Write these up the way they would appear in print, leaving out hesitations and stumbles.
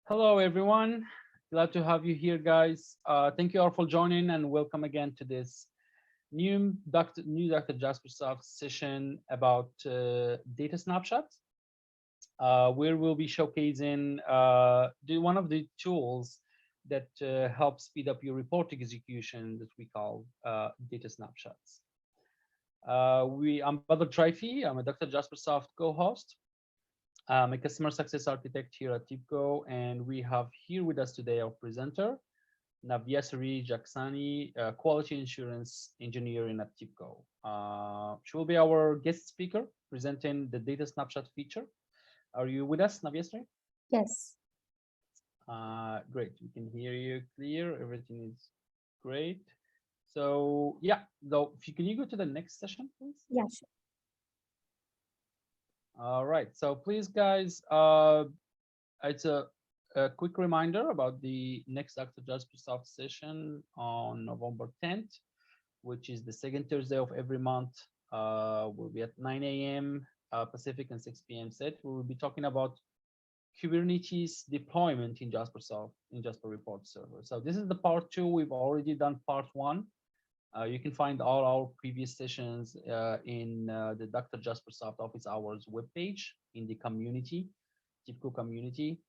Hello, everyone. Glad to have you here, guys. Thank you all for joining and welcome again to this new Dr. Jaspersoft session about data snapshots, where we'll be showcasing one of the tools that help speed up your report execution that we call data snapshots. I'm Badr Traifi. I'm a Dr. Jaspersoft co-host. I'm a customer success architect here at TIPCO, and we have here with us today our presenter, Navyasri Jaksani, quality insurance engineer in at TIPCO. She will be our guest speaker presenting the data snapshot feature. Are you with us, Navyasri? Yes. Great, we can hear you clear. Everything is great. So yeah, though, if you can you go to the next session, please? Yeah, sure. All right. So please, guys, it's a quick reminder about the next Dr. Jaspersoft session on November 10th, which is the second Thursday of every month. Will be at 9 a.m. Pacific and 6 p.m. set. We will be talking about Kubernetes deployment in Jaspersoft in Jasper Report server. So this is the part two. We've already done part one. You can find all our previous sessions in the Dr. Jaspersoft Office Hours webpage in the community, TIPCO community.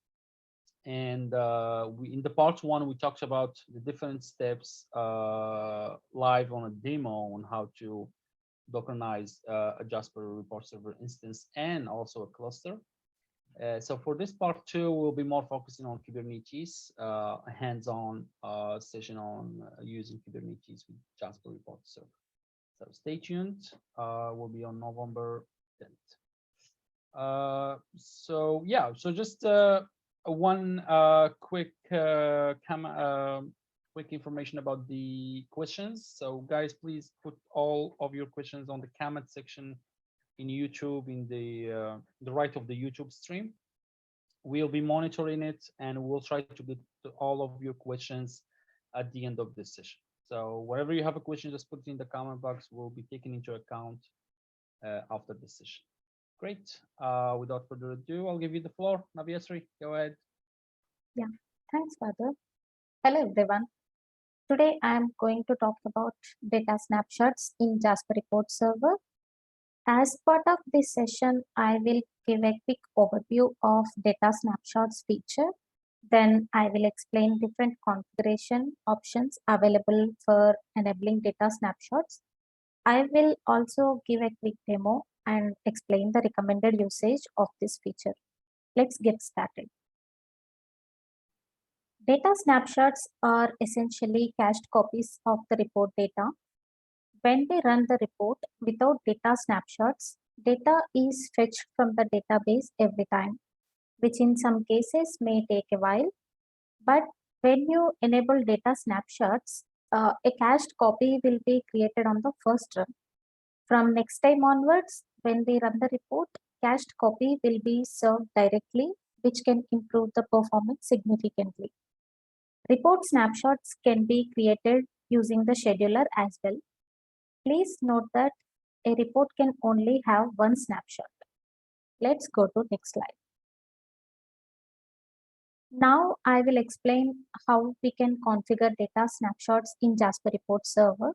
And in the part one, we talked about the different steps live on a demo on how to Dockerize a Jasper Report Server instance and also a cluster. So for this part two, we'll be more focusing on Kubernetes, a hands-on session on using Kubernetes with Jasper Report Server. So stay tuned. We'll be on November 10th. So yeah, so just one quick information about the questions. So guys, please put all of your questions on the comment section in YouTube in the right of the YouTube stream. We'll be monitoring it and we'll try to get to all of your questions at the end of this session. So wherever you have a question, just put it in the comment box. We'll be taken into account after this session. Great. Without further ado, I'll give you the floor. Navyasri, go ahead. Yeah. Thanks, Father. Hello, everyone. Today, I am going to talk about data snapshots in Jasper Report Server. As part of this session, I will give a quick overview of data snapshots feature. Then I will explain different configuration options available for enabling data snapshots. I will also give a quick demo and explain the recommended usage of this feature. Let's get started. Data snapshots are essentially cached copies of the report data. When we run the report without data snapshots, data is fetched from the database every time, which in some cases may take a while. But when you enable data snapshots, a cached copy will be created on the first run. From next time onwards, when we run the report, cached copy will be served directly, which can improve the performance significantly. Report snapshots can be created using the scheduler as well. Please note that a report can only have one snapshot. Let's go to next slide. Now I will explain how we can configure data snapshots in Jasper Report Server.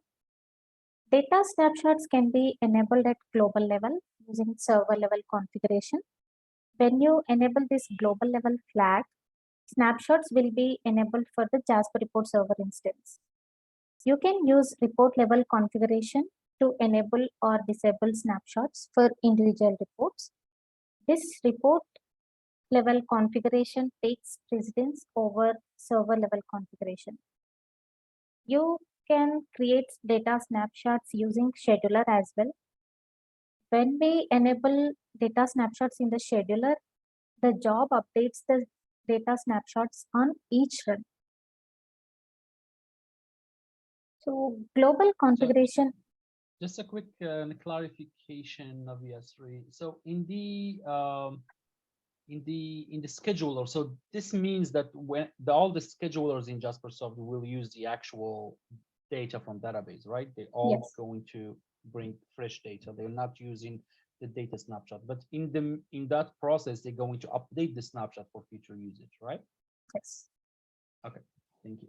Data snapshots can be enabled at global level using server level configuration. When you enable this global level flag, snapshots will be enabled for the Jasper Report Server instance. You can use report level configuration to enable or disable snapshots for individual reports. This report level configuration takes precedence over server level configuration. You can create data snapshots using scheduler as well. When we enable data snapshots in the scheduler, the job updates the data snapshots on each run. So global configuration. Just a quick clarification, Navyasri. So in the scheduler, so this means that when all the schedulers in Jaspersoft will use the actual data from database, right? They're all Yes. going to bring fresh data. They're not using the data snapshot, but in that process, they're going to update the snapshot for future usage, right? Yes. Okay, thank you.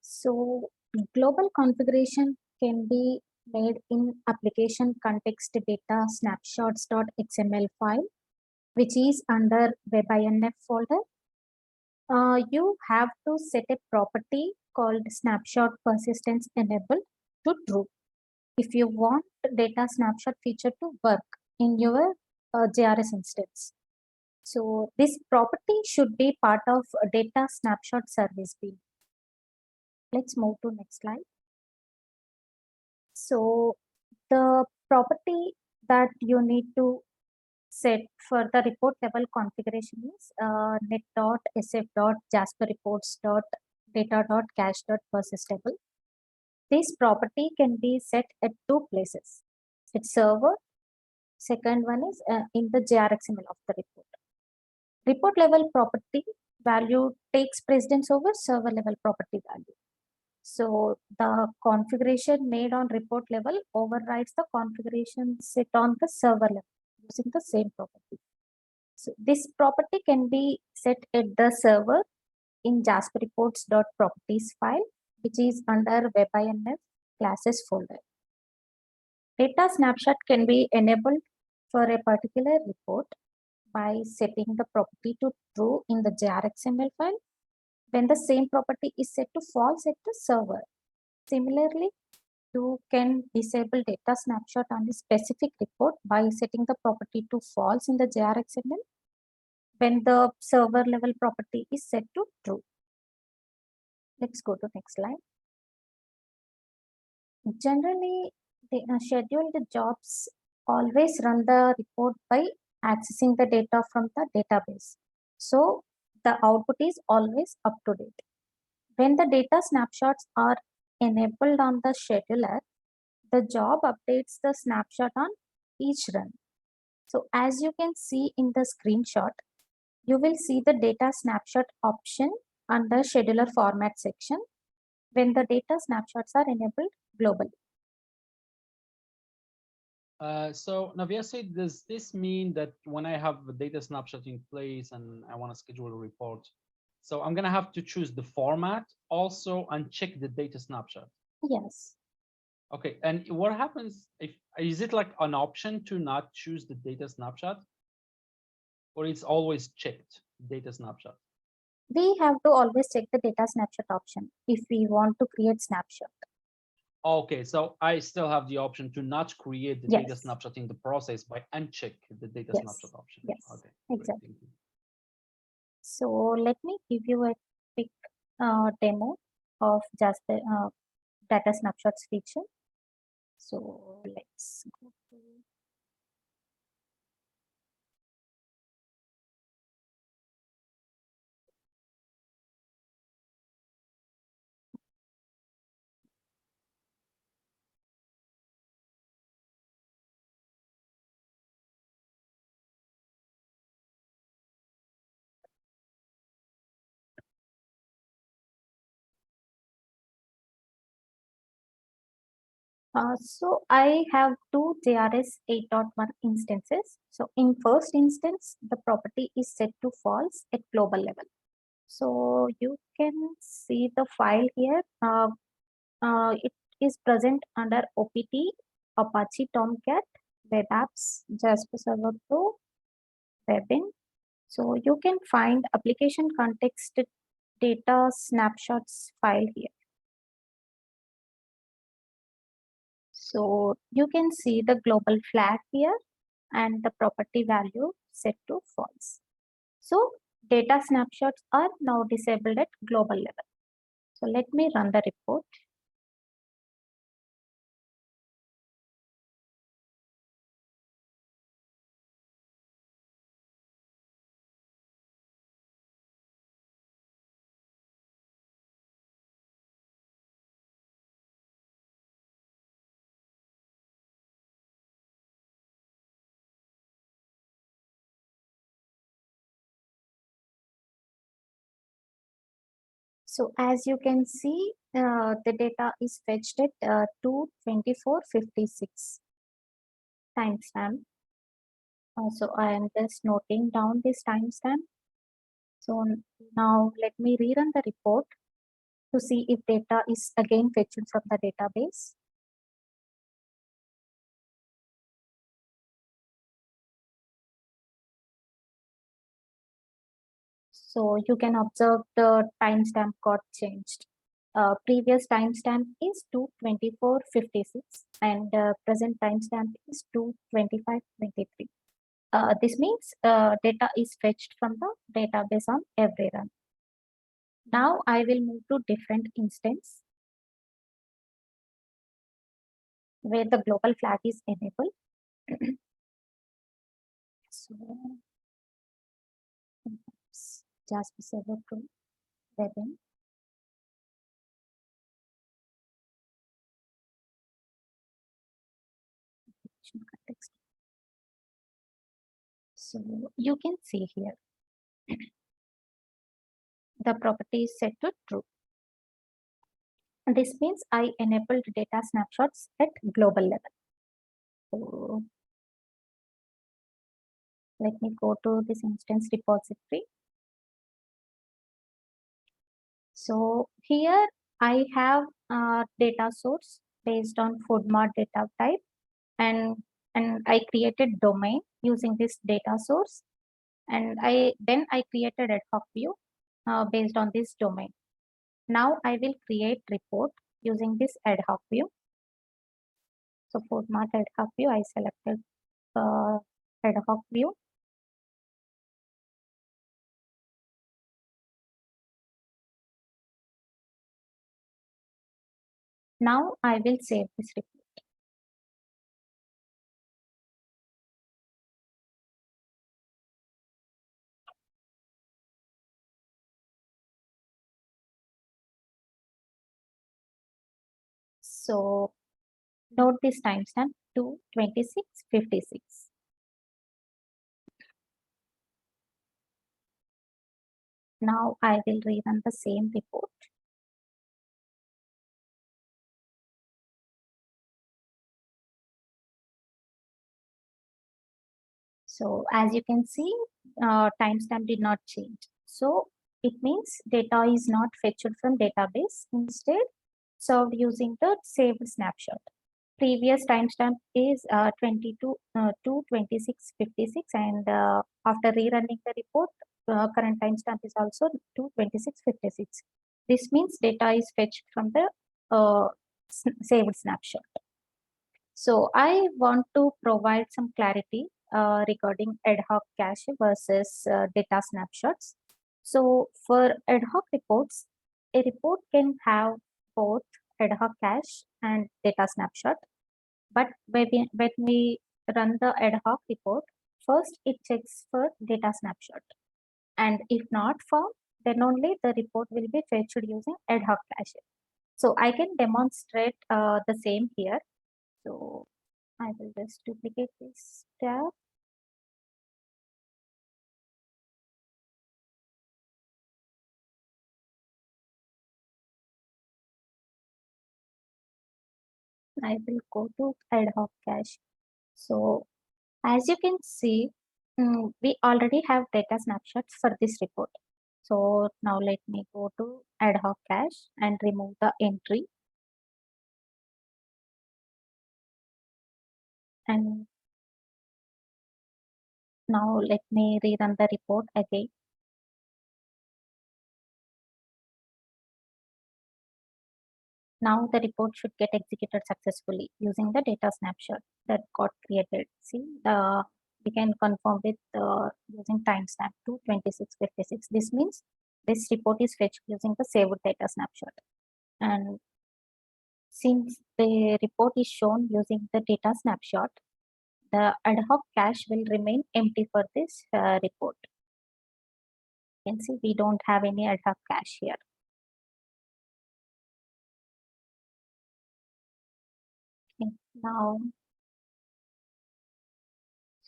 So global configuration can be made in application context data snapshots.xml file, which is under webinf folder. You have to set a property called snapshot persistence enabled to true if you want data snapshot feature to work in your JRS instance. So this property should be part of a data snapshot service bean. Let's move to next slide. So the property that you need to set for the report level configuration is net.sf.jasperreports.data.cache.persistable. This property can be set at two places. It's server. Second one is in the JRXML of the report. Report level property value takes precedence over server level property value. So the configuration made on report level overrides the configuration set on the server level using the same property. So this property can be set at the server in JasperReports.properties file, which is under webinf classes folder. Data snapshot can be enabled for a particular report by setting the property to true in the JRXML file when the same property is set to false at the server. Similarly, you can disable data snapshot on the specific report by setting the property to false in the JRXML when the server level property is set to true. Let's go to next slide. Generally, the scheduled jobs always run the report by accessing the data from the database. So the output is always up to date. When the data snapshots are enabled on the scheduler, the job updates the snapshot on each run. So as you can see in the screenshot, you will see the data snapshot option under scheduler format section when the data snapshots are enabled globally. So Navyasi, does this mean that when I have a data snapshot in place and I want to schedule a report, so I'm going to have to choose the format also and check the data snapshot? Yes. Okay, and what happens if, is it like an option to not choose the data snapshot? Or it's always checked, data snapshot? We have to always check the data snapshot option if we want to create snapshot. Okay, so I still have the option to not create the data Yes. snapshot in the process by uncheck the data Yes. snapshot option. Yes. Okay, Exactly. thank you. So let me give you a quick demo of Jasper data snapshots feature. So let's go to so I have two JRS 8.1 instances. So in first instance, the property is set to false at global level. So you can see the file here. It is present under OPT, Apache Tomcat, Web Apps, Jasper Server Pro, Webin. So you can find application context data snapshots file here. So you can see the global flag here and the property value set to false. So data snapshots are now disabled at global level. So let me run the report. So as you can see, the data is fetched at 2:24:56 timestamp. So I am just noting down this timestamp. So now let me rerun the report to see if data is again fetched from the database. So you can observe the timestamp got changed. Previous timestamp is 2:24:56 and present timestamp is 2:25:23. This means data is fetched from the database on every run. Now I will move to different instance where the global flag is enabled. So Jasper server to webin. Context. So you can see here the property is set to true. And this means I enabled data snapshots at global level. So let me go to this instance repository. So here I have a data source based on FoodMart data type, and I created domain using this data source, and I created ad hoc view based on this domain. Now I will create report using this ad hoc view. So FoodMart ad hoc view, I selected ad hoc view. Now I will save this report. So note this timestamp 2:26:56. Now I will rerun the same report. So as you can see, timestamp did not change. So it means data is not fetched from database, instead served using the saved snapshot. Previous timestamp is 2:26:56, and after rerunning the report, current timestamp is also 2:26:56. This means data is fetched from the saved snapshot. So I want to provide some clarity regarding ad hoc cache versus data snapshots. So for ad hoc reports, a report can have both ad hoc cache and data snapshot. But when we run the ad hoc report, first it checks for data snapshot. And if not found, then only the report will be fetched using ad hoc cache. So I can demonstrate the same here. So I will just duplicate this tab. I will go to ad hoc cache. So as you can see, we already have data snapshots for this report. So now let me go to ad hoc cache and remove the entry. And now let me rerun the report again. Now the report should get executed successfully using the data snapshot that got created. See, we can confirm with using timestamp 2:26:56. This means this report is fetched using the saved data snapshot. And since the report is shown using the data snapshot, the ad hoc cache will remain empty for this report. You can see we don't have any ad hoc cache here. Okay,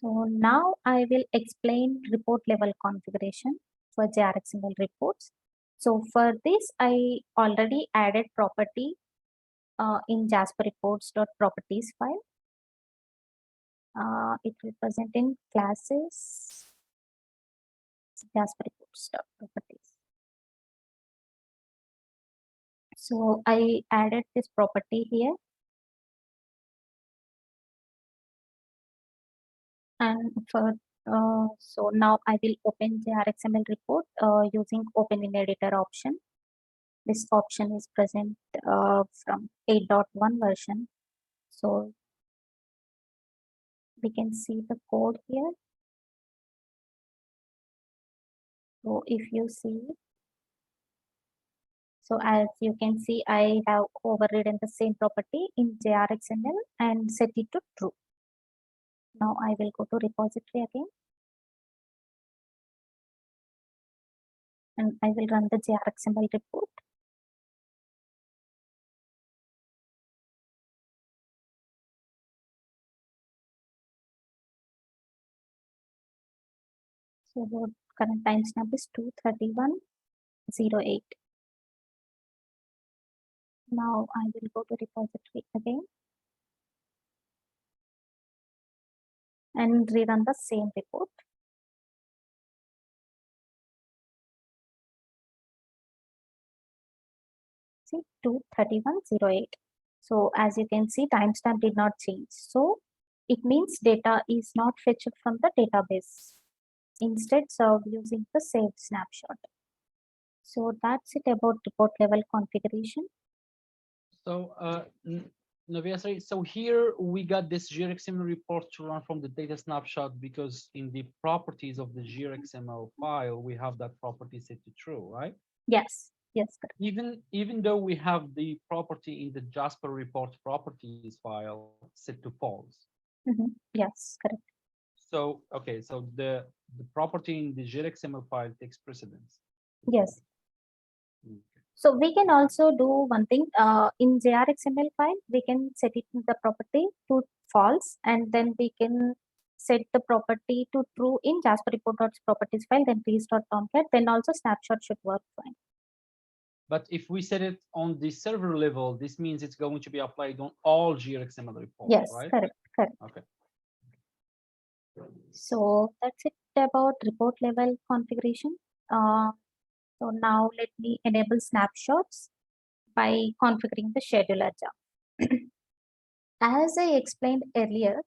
now I will explain report level configuration for JRXML reports. So for this, I already added property in JasperReports.properties file. It will present in classes JasperReports properties. So I added this property here, and so now I will open the RXML report using Open in Editor option. This option is present from 8.1 version. So we can see the code here. So if you see, so as you can see, I have overridden the same property in JRXML and set it to true. Now I will go to repository again, and I will run the JRXML report. So the current timestamp is 2:31:08. Now I will go to repository again and rerun the same report. See, 2:31:08. So as you can see, timestamp did not change. So it means data is not fetched from the database, instead served using the saved snapshot. So that's it about report level configuration. So, Navia, sorry. So here we got this GRXML report to run from the data snapshot because in the properties of the GRXML file, we have that property set to true, right? Yes, yes, correct. Even though we have the property in the Jasper report properties file set to false. Yes, correct. So, okay, so the property in the GRXML file takes precedence. Yes. Okay. So we can also do one thing in JRXML file, we can set it in the property to false, and then we can set the property to true in JasperReport.properties file, then restart.tomcat, then also snapshot should work fine. But if we set it on the server level, this means it's going to be applied on all GRXML reports, yes, right? Correct, correct. Okay. So that's it about report level configuration. So now let me enable snapshots by configuring the scheduler job. As I explained earlier,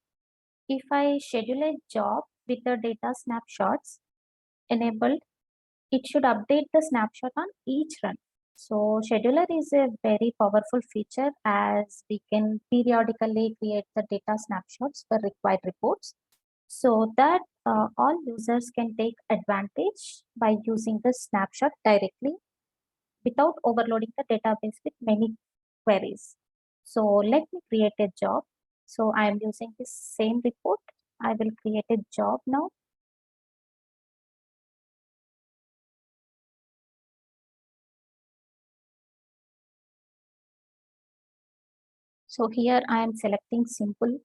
if I schedule a job with the data snapshots enabled, it should update the snapshot on each run. So scheduler is a very powerful feature as we can periodically create the data snapshots for required reports so that all users can take advantage by using the snapshot directly without overloading the database with many queries. So let me create a job. So I am using this same report. I will create a job now. So here I am selecting simple,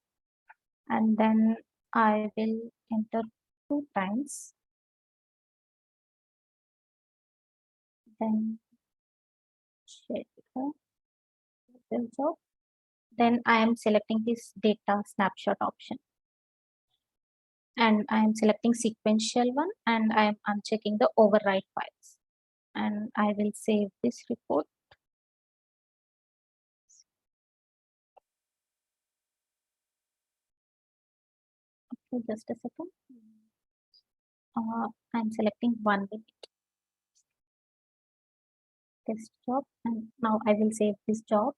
and then I will enter 2 times. Then schedule job. Then I am selecting this data snapshot option. And I am selecting sequential one, and I am unchecking the override files. And I will save this report. Okay, just a second. I'm selecting 1 minute test job, and now I will save this job.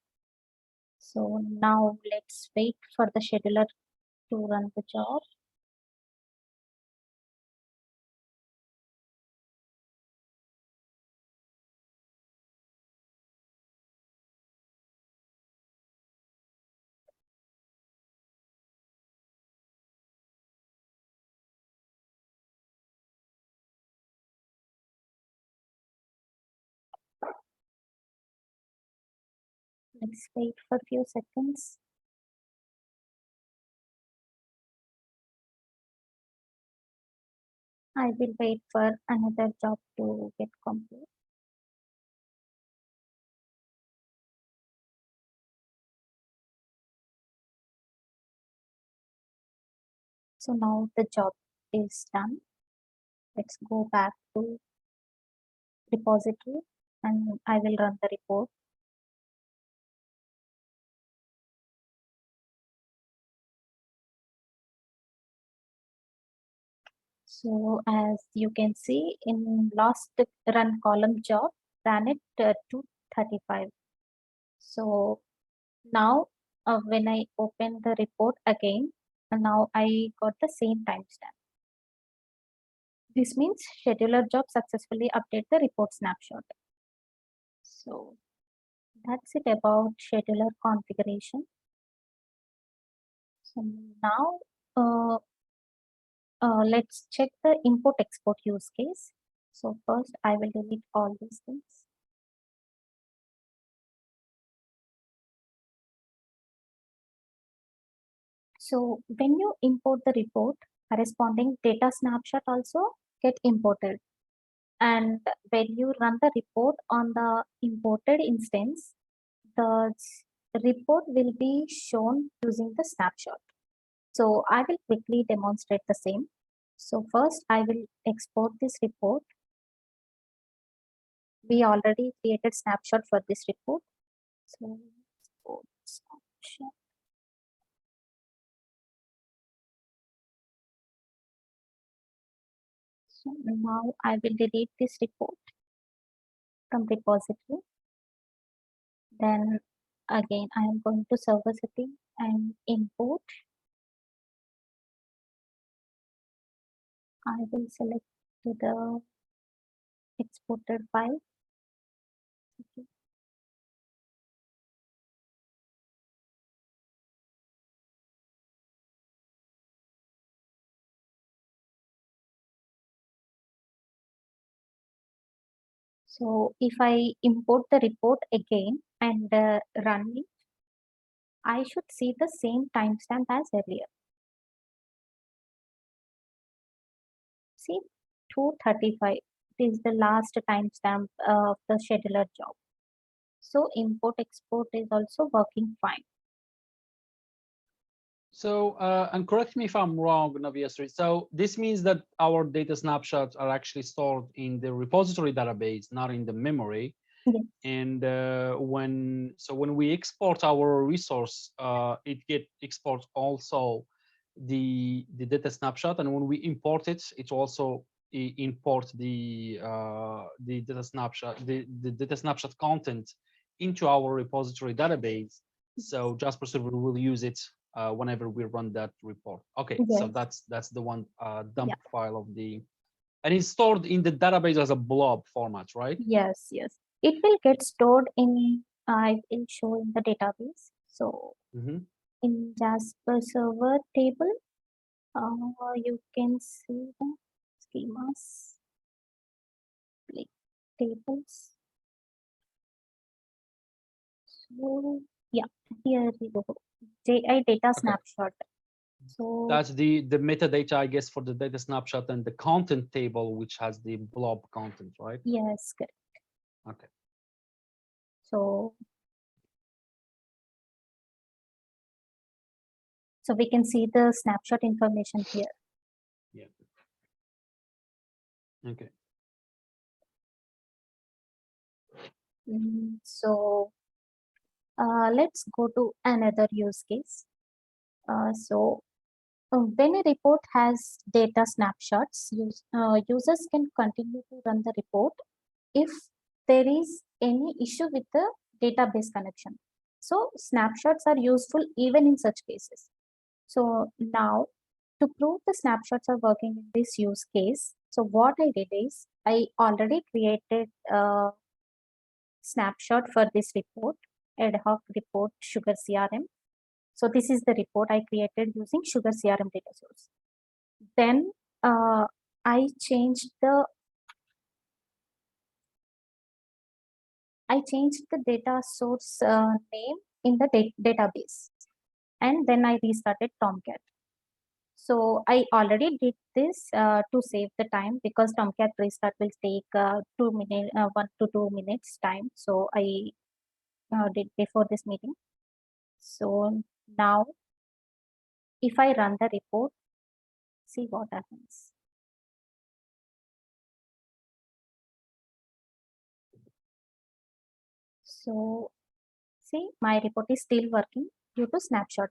So now let's wait for the scheduler to run the job. Let's wait for a few seconds. I will wait for another job to get complete. So now the job is done. Let's go back to repository and I will run the report. So as you can see in last run column job ran it 2:35. So now when I open the report again, now I got the same timestamp. This means scheduler job successfully update the report snapshot. So that's it about scheduler configuration. So now let's check the import export use case. So first I will delete all these things. So when you import the report, corresponding data snapshot also get imported. And when you run the report on the imported instance, the report will be shown using the snapshot. So I will quickly demonstrate the same. So first I will export this report. We already created snapshot for this report. So export snapshot. So now I will delete this report from repository. Then again I am going to server setting and import. I will select to the exported file. Okay. So if I import the report again and run it, I should see the same timestamp as earlier. See, 2:35 is the last timestamp of the scheduler job. So import export is also working fine. So, and correct me if I'm wrong, Naviasri. So this means that our data snapshots are actually stored in the repository database, not in the memory. Yes. And when we export our resource, it exports also the data snapshot, and when we import it, it also import the data snapshot, the data snapshot content into our repository database. So Jasper Server will use it whenever we run that report. Okay, Yes. so that's the one dump Yeah. file of the, and it's stored in the database as a blob format, right? Yes, yes. It will get stored in, I will show in the database. So in Jasper server table, you can see the schemas, like tables. So yeah, here we go. JI data snapshot. So that's the metadata, I guess, for the data snapshot, and the content table, which has the blob content, right? yes, correct. Okay. So we can see the snapshot information here. Yeah. Okay. So let's go to another use case. When a report has data snapshots, users can continue to run the report if there is any issue with the database connection. So snapshots are useful even in such cases. So now to prove the snapshots are working in this use case, so what I did is I already created a snapshot for this report, ad hoc report sugar CRM. So this is the report I created using sugar CRM data source. Then I changed the data source name in the database, and then I restarted Tomcat. So I already did this to save the time, because Tomcat restart will take 2 minutes, 1 to 2 minutes time. So I did before this meeting. So now if I run the report, see what happens. So see, my report is still working due to snapshot.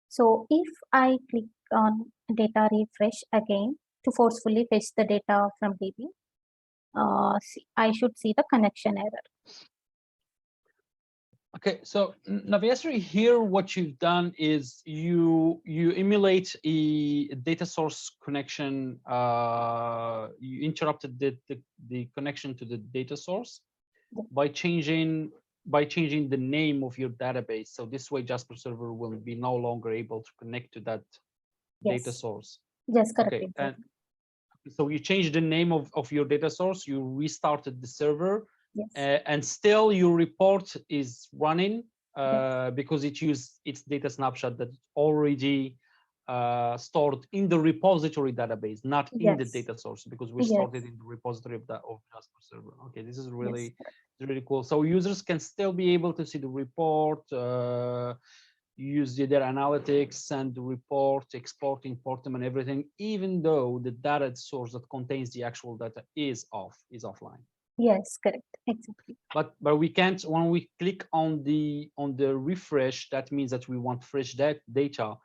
So if I click on data refresh again to forcefully fetch the data from DB, I should see the connection error. Okay, so Naviasri, here what you've done is you emulate a data source connection. You interrupted the connection to the data source by changing the name of your database. So this way, Jasper Server will be no longer able to connect to that data Yes, source. yes, correct. Okay, and Exactly. so you changed the name of your data source. You restarted the server. Yes, And still your report is running yes, because it used its data snapshot that already stored in the repository database, not in the yes, data source, because we yes, stored it in the repository of Jasper server. Okay, this is yes, really correct. cool. So users can still be able to see the report, use their analytics and the report, export, import them, and everything, even though the data source that contains the actual data is offline. Yes, correct. Exactly. But we can't, when we click on the refresh, that means that we want fresh data.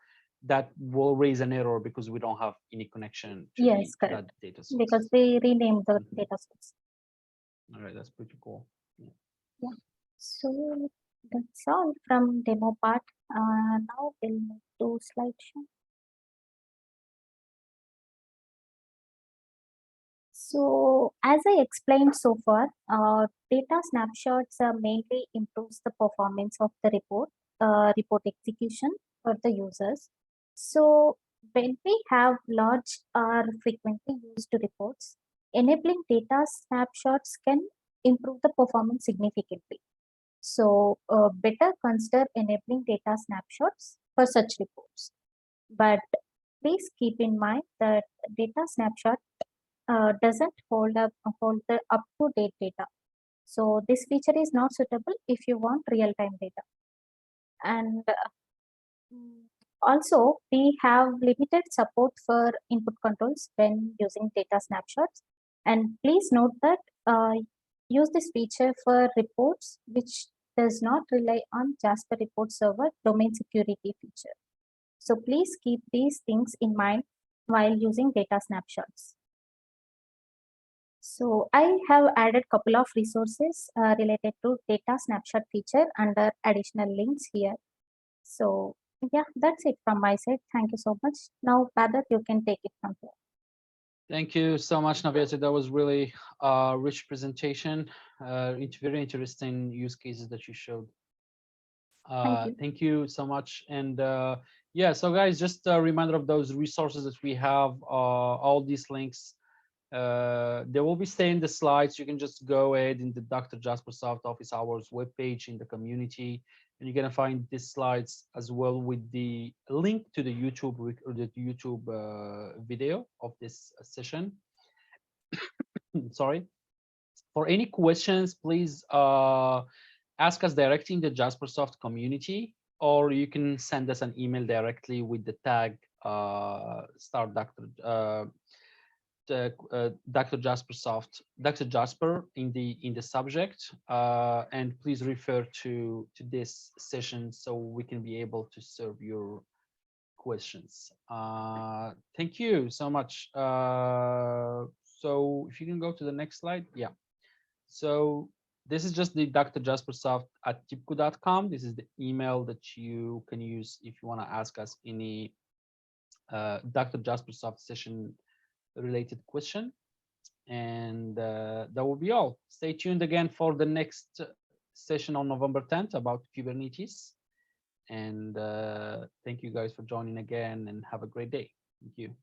That will raise an error because we don't have any connection to Yes, that correct. data Because source. they renamed the Mhm. data source. All right, that's pretty cool. Yeah. Yeah. So that's all from demo part. Now we'll move to slideshow. So as I explained so far, data snapshots mainly improves the performance of the report execution for the users. So when we have large or frequently used reports, enabling data snapshots can improve the performance significantly. So better consider enabling data snapshots for such reports. But please keep in mind that data snapshot doesn't hold the up-to-date data. So this feature is not suitable if you want real-time data. And mm, also, we have limited support for input controls when using data snapshots. And please note that use this feature for reports which does not rely on Jasper Report Server domain security feature. So please keep these things in mind while using data snapshots. So I have added couple of resources related to data snapshot feature under additional links here. So yeah, that's it from my side. Thank you so much. Now, Badat, you can take it from here. Thank you so much, Naviata. That was really rich presentation. It's very interesting use cases that you showed. Thank you. Thank you so much. And yeah, so guys, just a reminder of those resources that we have, all these links. They will be staying in the slides. You can just go ahead in the Dr. Jaspersoft Office Hours webpage in the community, and you're gonna find these slides as well with the link to the YouTube or the YouTube video of this session. Sorry. For any questions, please ask us directly in the Jaspersoft community, or you can send us an email directly with the tag start Dr. Dr. Jaspersoft, Dr. Jasper in the subject, and please refer to this session so we can be able to serve your questions. Thank you so much. So if you can go to the next slide, yeah. So this is just the drjaspersoft@tipco.com. This is the email that you can use if you want to ask us any Dr. Jaspersoft session related question. And that will be all. Stay tuned again for the next session on November 10th about Kubernetes. And thank you guys for joining again and have a great day. Thank you.